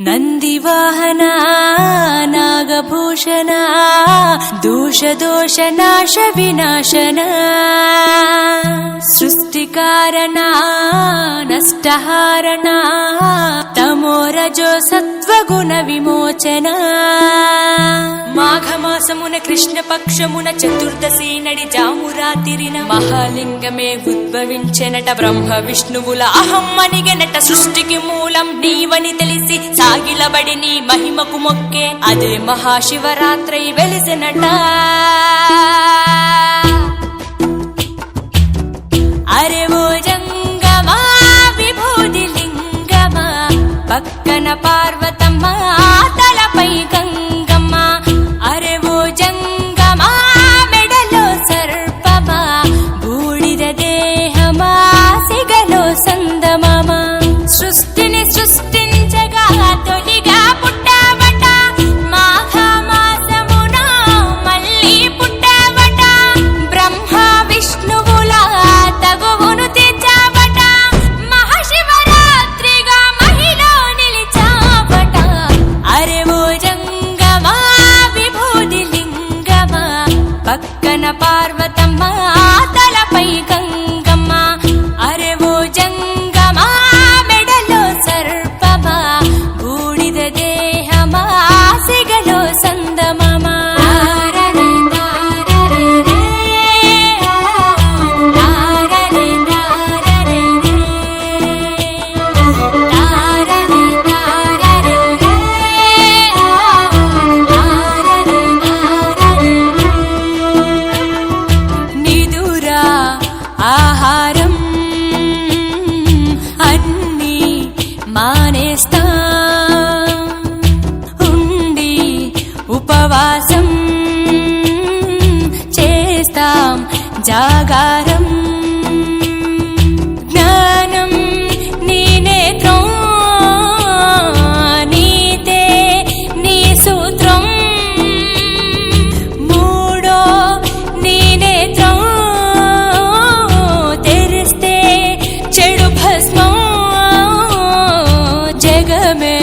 ನಂದಿವಾಹನ ನಾಗಭೂಷಣ ದೋಷ ದೋಷ ನಾಶ ವಿನಾಶನ ಸೃಷ್ಟಿಕಾರಣ ನಷ್ಟಹಾರಣ తమోరజో సత్వగుణ విమోచన మాఘమాసమున కృష్ణపక్షమున చతుర్దశి నడి జామురాతిరిన మహాలింగమే ఉద్భవించెనట బ్రహ్మ విష్ణువుల అహం అనిగెనట సృష్టికి మూలం నీవని తెలిసి సాగిలబడి నీ మహిమకు మొక్కే అదే మహాశివరాత్రి వెలిసినట అరే ఓ జంగమా విభూది లింగమా పక్కన పార్వతమ్మ తలపై గంగమ్మ అరే ఓ జంగమా మెడలో సర్పమా బూడిద దేహమా సిగలో సందమమ సృష్టిని సృష్టించగా తొలిగా పుట్టావట మాఘమాసమున మళ్ళీ పుట్టావట బ్రహ్మ విష్ణువుల తగువును తీర్చావట మహాశివరాత్రిగా మహిలో నిలిచావట అరే ఓ జంగమా విభూది లింగమా పక్కన పార్వతమ్మ తలపై గంగమ్మ అరే ఓ జంగమా మెడలో సర్పమా బూడిద దేహమా సిగలో సందమమా నిదురా ఆహారం అన్నీ మానేస్తా ఉండి ఉపవాసం చేస్తాం జాగారం జ్ఞానం నీ నేత్రం నీతే నీ సూత్రం మూడో నీ నేత్రం తెరిస్తే చెడు భస్మం జగమే